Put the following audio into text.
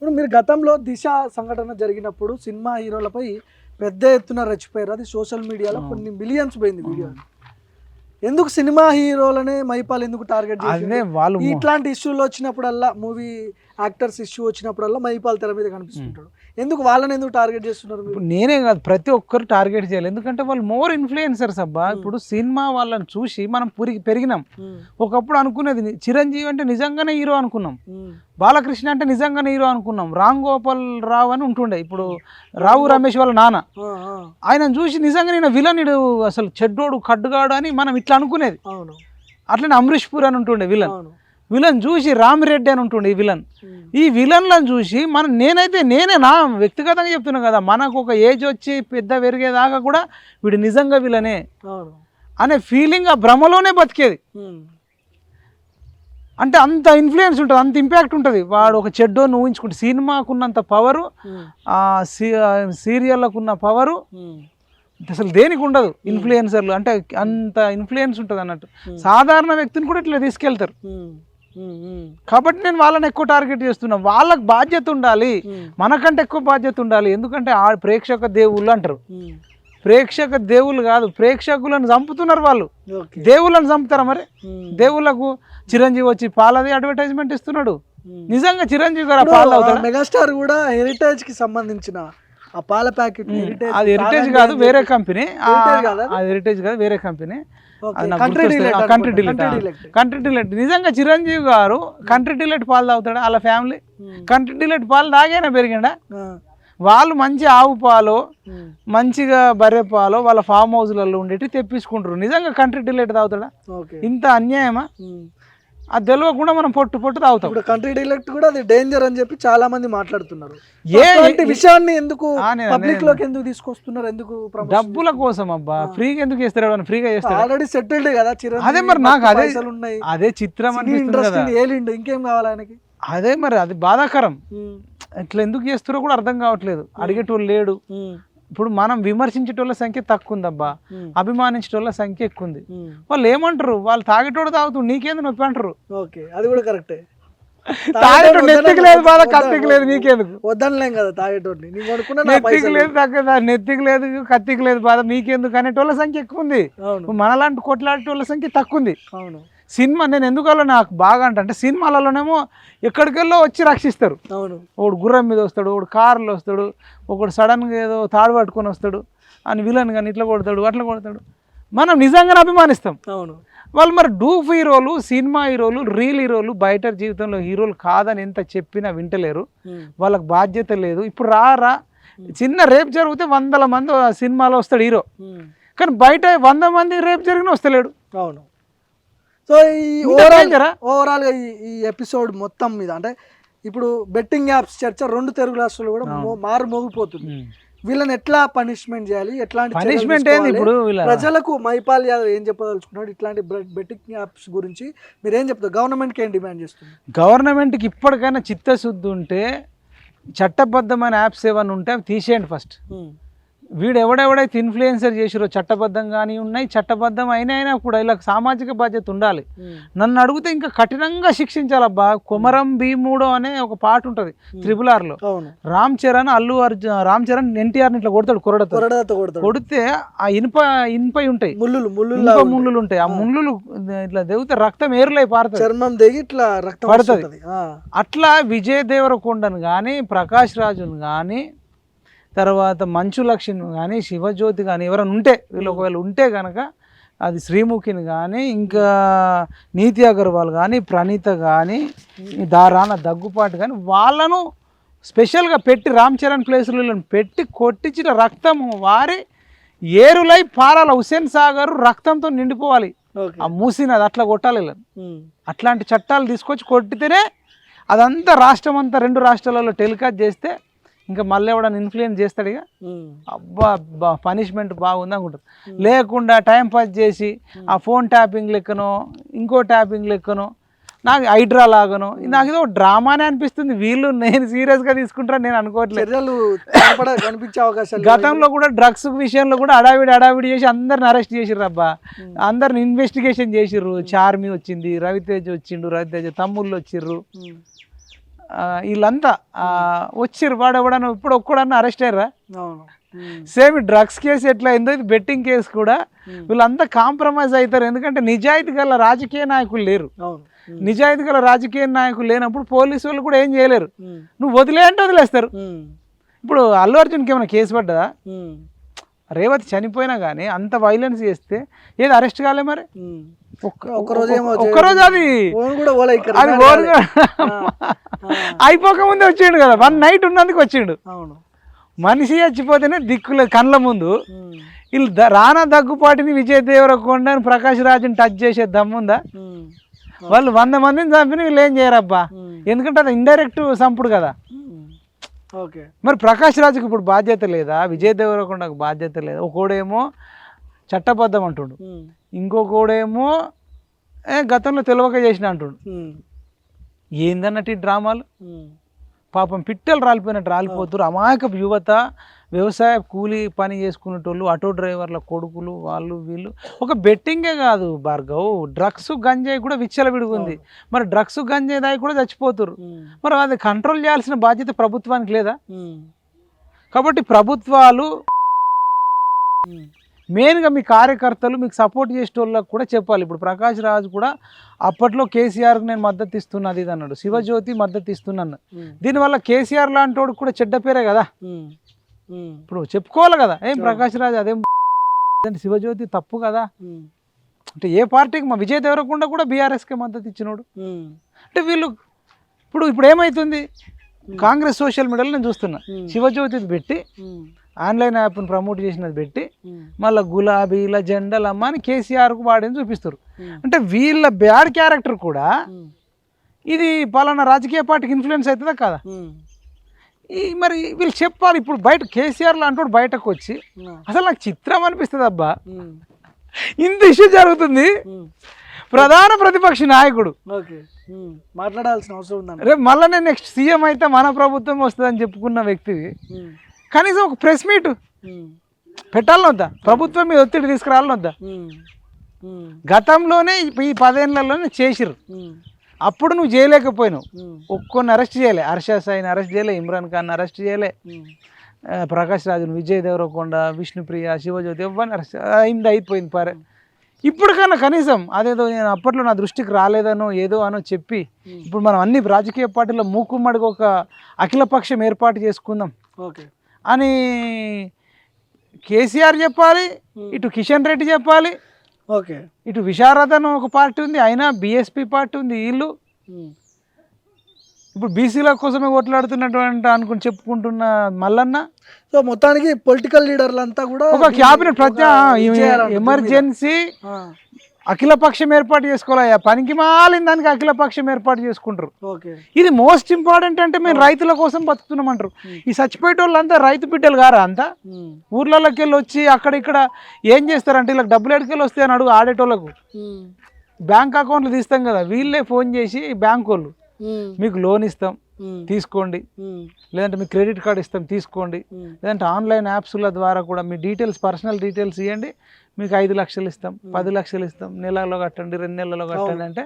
ఇప్పుడు మీరు గతంలో దిశ సంఘటన జరిగినప్పుడు సినిమా హీరోలపై పెద్ద ఎత్తున రెచ్చిపోయారు. అది సోషల్ మీడియాలో కొన్ని మిలియన్స్ పోయింది వీడియో. ఎందుకు సినిమా హీరోలనే మైపాల్ ఎందుకు టార్గెట్ చేసి వాళ్ళు ఇట్లాంటి ఇష్యూలు వచ్చినప్పుడల్లా, మూవీ యాక్టర్స్ ఇష్యూ వచ్చినప్పుడల్లా మైపాల్ తెర మీద కనిపిస్తుంటాడు, ఎందుకు వాళ్ళని ఎందుకు టార్గెట్ చేస్తున్నారు? నేనే కాదు, ప్రతి ఒక్కరు టార్గెట్ చేయాలి. ఎందుకంటే వాళ్ళు మోర్ ఇన్ఫ్లుయెన్సర్స్ అబ్బా. ఇప్పుడు సినిమా వాళ్ళని చూసి మనం పెరిగినాం. ఒకప్పుడు అనుకునేది చిరంజీవి అంటే నిజంగానే హీరో అనుకున్నాం, బాలకృష్ణ అంటే నిజంగానే హీరో అనుకున్నాం, రామ్ గోపాల్ రావు అని ఉంటుండే, ఇప్పుడు రావు రమేష్ వాళ్ళ నాన్న, ఆయన చూసి నిజంగా నేను విలన్, అసలు చెడ్డోడు కడ్డుగాడు అని మనం ఇట్లా అనుకునేది. అట్లనే అమరీష్ పూర్ అని ఉంటుండే విలన్ చూసి రామిరెడ్డి అని ఉంటుండే ఈ విలన్. ఈ విలన్లను చూసి నేనే నా వ్యక్తిగతంగా చెప్తున్నా కదా, మనకు ఒక ఏజ్ వచ్చి పెద్ద పెరిగేదాకా కూడా వీడు నిజంగా విలనే అనే ఫీలింగ్, ఆ భ్రమలోనే బతికేది. అంటే అంత ఇన్ఫ్లుయెన్స్ ఉంటుంది, అంత ఇంపాక్ట్ ఉంటుంది. వాడు ఒక చెడ్డోని ఊహించుకుంటే సినిమాకున్నంత పవరు, సీరియళ్ళకు ఉన్న పవరు అసలు దేనికి ఉండదు. ఇన్ఫ్లుయెన్సర్లు అంటే అంత ఇన్ఫ్లుయెన్స్ ఉంటుంది అన్నట్టు. సాధారణ వ్యక్తిని కూడా ఇట్లా తీసుకెళ్తారు. కాబట్టి నేను వాళ్ళని ఎక్కువ టార్గెట్ చేస్తున్నా. వాళ్ళకి బాధ్యత ఉండాలి, మనకంటే ఎక్కువ బాధ్యత ఉండాలి. ఎందుకంటే ఆ ప్రేక్షక దేవుళ్ళు అంటారు. ప్రేక్షక దేవుళ్ళు కాదు, ప్రేక్షకులను చంపుతున్నారు వాళ్ళు. దేవుళ్ళని చంపుతారా మరి? దేవుళ్ళకు చిరంజీవి వచ్చి పాలది అడ్వర్టైజ్మెంట్ ఇస్తున్నాడు. నిజంగా చిరంజీవి గారు పాలు అవుతాడు. మెగాస్టార్ కూడా హెరిటేజ్ కి సంబంధించిన ఆ పాల ప్యాకెట్, అది హెరిటేజ్ కాదు, వేరే కంపెనీ. అది హెరిటేజ్ కాదు, వేరే కంపెనీ. Country delight. నిజంగా చిరంజీవి గారు కంట్రీ డిలైట్ పాలు తాగుతాడా? వాళ్ళ ఫ్యామిలీ కంట్రీ డిలైట్ పాలు తాగైనా పెరిగిండా? వాళ్ళు మంచి ఆవు పాలు, మంచిగా బర్రె పాలు వాళ్ళ ఫామ్ హౌస్లలో ఉండేటి తెప్పించుకుంటారు. నిజంగా కంట్రీ డిలైట్ తాగుతాడా? ఇంత అన్యాయమా? అది తెలియకుండా మనం పొట్టు తాగుతాం. ఇప్పుడు కంట్రీ డిలెక్ట్ కూడా అది డేంజర్ అని చెప్పి చాలా మంది మాట్లాడుతున్నారు. విషయాన్ని ఎందుకు పబ్లిక్ లోకి ఎందుకు తీసుకొస్తున్నారు? ఎందుకు? డబ్బుల కోసం అబ్బా. ఫ్రీగా ఎందుకు చేస్తారు? ఫ్రీగా చేస్తారు, ఆల్రెడీ సెటిల్డ్ కదా. అదే మరి నాకు అదే చిత్రం ఏలిండు, ఇంకేం కావాలి ఆయనకి? అదే మరి అది బాధాకరం. ఇట్లా ఎందుకు చేస్తారో కూడా అర్థం కావట్లేదు. అడిగేటోళ్ళు లేడు. ఇప్పుడు మనం విమర్శించేటోళ్ళ సంఖ్య తక్కువ ఉందబ్బా, అభిమానించేటోళ్ళ సంఖ్య ఎక్కువ ఉంది. వాళ్ళు ఏమంటారు? వాళ్ళు తాగేటోడు తాగుతూ నీకేంది నొప్పి అంటారు. అది కూడా కరెక్టే. తాగేటోడు నెత్తికి లేదు బాధ, కత్తికి లేదు, నీకేందుకు? వద్దనలేం కదా తాగేటోడిని. నెత్తికి లేదు నెత్తికి లేదు, కత్తికి లేదు బాధ, నీకెందుకు అనేటోళ్ళ సంఖ్య ఎక్కువ ఉంది. మనలాంటి కొట్లాడేటోళ్ళ సంఖ్య తక్కువ ఉంది. సినిమా నేను ఎందుకలా నాకు బాగా అంటే సినిమాలలోనేమో ఎక్కడికెళ్ళో వచ్చి రక్షిస్తారు. ఒకడు గుర్రం మీద వస్తాడు, ఒకడు కారులో వస్తాడు, ఒకడు సడన్గా ఏదో తాడు పట్టుకొని వస్తాడు అని విలన్ కానీ ఇట్లా కొడతాడు, అట్లా కొడతాడు. మనం నిజంగానే అభిమానిస్తాం. వాళ్ళు మరి డూప్ హీరోలు, సినిమా హీరోలు, రియల్ హీరోలు బయట జీవితంలో హీరోలు కాదని ఎంత చెప్పినా వింటలేరు. వాళ్ళకి బాధ్యత లేదు. ఇప్పుడు రా చిన్న రేప్ జరిగితే 100 మంది సినిమాలో వస్తాడు హీరో, కానీ బయట 100 మంది రేప్ జరిగినా వస్తలేడు. అవును. సో ఈ ఓవరాల్గా ఈ ఎపిసోడ్ మొత్తం మీద అంటే ఇప్పుడు బెట్టింగ్ యాప్స్ చర్చ 2 తెలుగు రాష్ట్రాలు కూడా మోగిపోతుంది. వీళ్ళని ఎట్లా పనిష్మెంట్ చేయాలి, ఎట్లాంటి పనిష్మెంట్ ఏంది? ఇప్పుడు ప్రజలకు మైపాల్ యాదవ్ ఏం చెప్పదలుచుకున్నాడు ఇట్లాంటి బెట్టింగ్ యాప్స్ గురించి మీరు ఏం చెప్తారు? గవర్నమెంట్కి ఏం డిమాండ్ చేస్తుంది? గవర్నమెంట్కి ఇప్పటికైనా చిత్తశుద్ధి ఉంటే చట్టబద్ధమైన యాప్స్ ఏమైనా ఉంటే అవి తీసేయండి ఫస్ట్. వీడు ఎవడెవడైతే ఇన్ఫ్లుయెన్సర్ చేసిరో చట్టబద్ధంగానే ఉన్నాయి, చట్టబద్ధం అయినా కూడా ఇలా సామాజిక బాధ్యత ఉండాలి. నన్ను అడిగితే ఇంకా కఠినంగా శిక్షించాలబ్బా. కొమరం భీముడో అనే ఒక పాట ఉంటుంది RRR లో. రామ్ చరణ్ NTR ఇట్లా కొడతాడు, కొరడతో కొడితే ఆ ఇనుపై ఉంటాయి ముళ్ళులు ఉంటాయి. ఆ ముళ్ళులు ఇట్లా దిగితే రక్తం ఏరులై పారుతుంది, చర్మం దిగి ఇట్లా రక్తం పడుతుంది. అట్లా విజయ్ దేవరకొండను కానీ, ప్రకాష్ రాజును కానీ, తర్వాత మంచు లక్ష్మిని కానీ, శివజ్యోతి కానీ ఎవరైనా ఉంటే, వీళ్ళు ఒకవేళ ఉంటే కనుక అది శ్రీముఖిని కానీ, ఇంకా నీతి అగర్వాల్ కానీ, ప్రణీత కానీ, దారాన దగ్గుపాటు కానీ వాళ్ళను స్పెషల్గా పెట్టి రామ్ చరణ్ ప్లేసులను పెట్టి కొట్టించిన రక్తం వారి ఏరులై పారాల. హుస్సేన్ సాగర్ రక్తంతో నిండిపోవాలి, ఆ మూసినది అట్లా కొట్టాలి. అట్లాంటి చట్టాలు తీసుకొచ్చి కొట్టితేనే అదంతా రాష్ట్రం అంతా 2 రాష్ట్రాలలో టెలికాస్ట్ చేస్తే ఇంకా మళ్ళీ ఎవడన్నా ఇన్ఫ్లుయెన్స్ చేస్తాడు. ఇక అబ్బా పనిష్మెంట్ బాగుంది అనుకుంటారు. లేకుండా టైంపాస్ చేసి ఆ ఫోన్ ట్యాపింగ్ లెక్కనో ఇంకో ట్యాపింగ్ లెక్కనో నాకు హైడ్రా లాగానో నాకు ఏదో డ్రామానే అనిపిస్తుంది. వీళ్ళు నేను సీరియస్గా తీసుకుంటారని నేను అనుకోవట్లేదు. గతంలో కూడా డ్రగ్స్ విషయంలో కూడా అడావిడి చేసి అందరిని అరెస్ట్ చేసిర్రు అబ్బా, అందరిని ఇన్వెస్టిగేషన్ చేసిర్రు. చార్మి వచ్చింది, రవితేజ వచ్చిండు, రవితేజ తమ్ముళ్ళు వచ్చిర్రు. వీళ్ళంతా వచ్చిర్రు. వాడు ఎవడన్నా ఇప్పుడు ఒక్కడన్నా అరెస్ట్ అయ్యారా? అవును. సేమ్ డ్రగ్స్ కేసు ఎట్లా అయిందో ఇది బెట్టింగ్ కేసు కూడా వీళ్ళంతా కాంప్రమైజ్ అవుతారు. ఎందుకంటే నిజాయితీ గల రాజకీయ నాయకులు లేరు. నిజాయితీ గల రాజకీయ నాయకులు లేనప్పుడు పోలీసు వాళ్ళు కూడా ఏం చేయలేరు. నువ్వు వదిలే అంటే వదిలేస్తారు. ఇప్పుడు అల్లు అర్జున్కి ఏమైనా కేసు పడ్డదా? రేవతి చనిపోయినా కానీ అంత వైలెన్స్ చేస్తే ఏది అరెస్ట్ కాలే మరి? ఒక్కరోజు అది అయిపోక ముందే వచ్చిండు కదా, 1 నైట్ ఉన్నందుకు వచ్చిండు. మనిషి చచ్చిపోతేనే దిక్కులే కళ్ళ ముందు. వీళ్ళు రానా దగ్గుపాటిని, విజయ్ దేవరకొండని, ప్రకాష్ రాజుని టచ్ చేసే దమ్ముందా? వాళ్ళు 100 మందిని చంపిన వీళ్ళు ఏం చేయరబ్బా, ఎందుకంటే అది ఇండైరెక్ట్ చంపుడు కదా. మరి ప్రకాష్ రాజుకి ఇప్పుడు బాధ్యత లేదా? విజయ్ దేవరకొండకు బాధ్యత లేదా? ఒకడేమో చట్టబద్ధం అంటుండు, ఇంకొకడేమో గతంలో తెలియక చేసిన అంటుండు. ఏందన్నట్టు ఈ డ్రామాలు? పాపం పిట్టలు రాలిపోయినట్టు రాలిపోతారు. అమాయకపు యువత, వ్యవసాయ కూలీ పని చేసుకునేటోళ్ళు, ఆటో డ్రైవర్ల కొడుకులు, వాళ్ళు వీళ్ళు. ఒక బెట్టింగే కాదు భార్గవ్, డ్రగ్స్ గంజాయి కూడా విచ్చలవిడుగుంది. మరి డ్రగ్స్ గంజాయి దాయి కూడా చచ్చిపోతారు. మరి అది కంట్రోల్ చేయాల్సిన బాధ్యత ప్రభుత్వానికి లేదా? కాబట్టి ప్రభుత్వాలు మెయిన్గా మీ కార్యకర్తలు, మీకు సపోర్ట్ చేసేటోళ్ళకి కూడా చెప్పాలి. ఇప్పుడు ప్రకాష్ రాజు కూడా అప్పట్లో కేసీఆర్కి నేను మద్దతు ఇస్తున్నది ఇది అన్నాడు, శివజ్యోతి మద్దతు ఇస్తున్నాను. దీనివల్ల కేసీఆర్ లాంటి వాడు కూడా చెడ్డ పేరే కదా. ఇప్పుడు చెప్పుకోవాలి కదా, ఏం ప్రకాష్ రాజు అదేం శివజ్యోతి తప్పు కదా. అంటే ఏ పార్టీకి, మా విజయ్ దేవరకొండ కూడా బీఆర్ఎస్కే మద్దతు ఇచ్చినోడు. అంటే వీళ్ళు ఇప్పుడు ఏమవుతుంది, కాంగ్రెస్ సోషల్ మీడియాలో నేను చూస్తున్నా, శివజ్యోతి పెట్టి ఆన్లైన్ యాప్ని ప్రమోట్ చేసినది పెట్టి మళ్ళీ గులాబీల జెండాలు అమ్మ అని కేసీఆర్కు వాడని చూపిస్తారు. అంటే వీళ్ళ బ్యాడ్ క్యారెక్టర్ కూడా ఇది పలానా రాజకీయ పార్టీకి ఇన్ఫ్లుయెన్స్ అవుతుందా కదా. మరి వీళ్ళు చెప్పాలి. ఇప్పుడు బయట కేసీఆర్ లాంటి బయటకు వచ్చి అసలు నాకు చిత్రం అనిపిస్తుంది, అబ్బా ఇంత ఇష్యూ జరుగుతుంది, ప్రధాన ప్రతిపక్ష నాయకుడు మాట్లాడాల్సిన అవసరం ఉందండి. రేపు మళ్ళీ నేను నెక్స్ట్ సీఎం అయితే మన ప్రభుత్వం వస్తుందని చెప్పుకున్న వ్యక్తి కనీసం ఒక ప్రెస్ మీట్ పెట్టాలనొద్దా? ప్రభుత్వం మీద ఒత్తిడి తీసుకురావాలనొద్దా? గతంలోనే ఈ 10 ఏళ్లలోనే చేసిరు, అప్పుడు నువ్వు చేయలేకపోయినావు. ఒక్కొన్ని అరెస్ట్ చేయలే, హర్ష సాయిని అరెస్ట్ చేయలే, ఇమ్రాన్ ఖాన్ అరెస్ట్ చేయలే, ప్రకాష్ రాజును, విజయ్ దేవరకొండ, విష్ణుప్రియ, శివజ్యోతి ఎవరిని అరెస్ట్ అయిపోయింది పారే. ఇప్పుడు కన్నా కనీసం అదేదో నేను అప్పట్లో నా దృష్టికి రాలేదనో ఏదో అనో చెప్పి ఇప్పుడు మనం అన్ని రాజకీయ పార్టీల మూకుమ్మడిగా ఒక అఖిలపక్షం ఏర్పాటు చేసుకుందాం అని కేసీఆర్ చెప్పాలి, ఇటు కిషన్ రెడ్డి చెప్పాలి, ఇటు విశారద అని ఒక పార్టీ ఉంది, అయినా బీఎస్పీ పార్టీ ఉంది. వీళ్ళు ఇప్పుడు బీసీల కోసమే కొట్లాడుతున్నటువంటి అనుకుని చెప్పుకుంటున్న మల్లన్న. సో మొత్తానికి పొలిటికల్ లీడర్లంతా కూడా ఒక క్యాబినెట్ ఎమర్జెన్సీ అఖిలపక్షం ఏర్పాటు చేసుకోవాలి. పనికి మాలిన దానికి అఖిలపక్షం ఏర్పాటు చేసుకుంటారు. ఇది మోస్ట్ ఇంపార్టెంట్. అంటే మేము రైతుల కోసం బతుకుతున్నామంటారు. ఈ చచ్చిపోయే వాళ్ళంతా రైతు బిడ్డలు గారా? అంతా ఊర్లలోకి వెళ్ళి వచ్చి అక్కడ ఇక్కడ ఏం చేస్తారంటే ఇలా డబ్బులు ఎక్కడికెళ్ళి వస్తాయని అడుగు ఆడేటోళ్ళకు. బ్యాంక్ అకౌంట్లు తీస్తాం కదా, వీళ్ళే ఫోన్ చేసి బ్యాంక్ వాళ్ళు మీకు లోన్ ఇస్తాం తీసుకోండి, లేదంటే మీకు క్రెడిట్ కార్డు ఇస్తాం తీసుకోండి, లేదంటే ఆన్లైన్ యాప్స్ల ద్వారా కూడా మీ డీటెయిల్స్, పర్సనల్ డీటెయిల్స్ ఇవ్వండి, మీకు 5 లక్షలు ఇస్తాం, 10 లక్షలు ఇస్తాం, నెలలో కట్టండి, 2 నెలల్లో కట్టండి అంటే